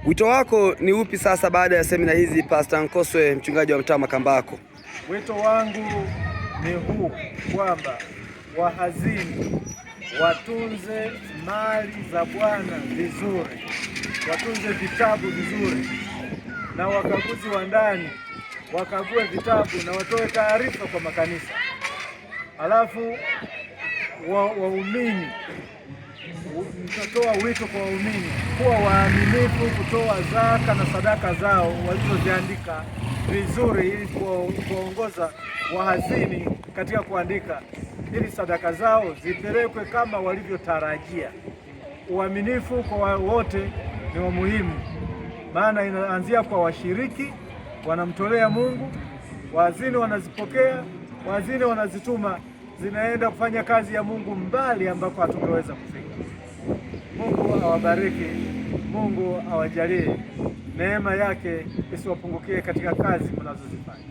Wito wako ni upi sasa baada ya semina hizi, Pastor Nkoswe, mchungaji wa mtaa Makambako? Wito wangu ni huu kwamba wahazini watunze mali za Bwana vizuri, watunze vitabu vizuri, na wakaguzi wa ndani wakague vitabu na watoe taarifa kwa makanisa. Alafu waumini, nitatoa wito kwa waumini kuwa waaminifu kutoa zaka na sadaka zao walizoziandika vizuri, ili kuwaongoza wahazini katika kuandika, ili sadaka zao zipelekwe kama walivyotarajia. Uaminifu kwa wote ni wa muhimu, maana inaanzia kwa washiriki, wanamtolea Mungu, wahazini wanazipokea, wahazini wanazituma, zinaenda kufanya kazi ya Mungu mbali ambako hatungeweza kufika. Mungu awabariki, Mungu awajalie, neema yake isiwapungukie katika kazi mnazozifanya.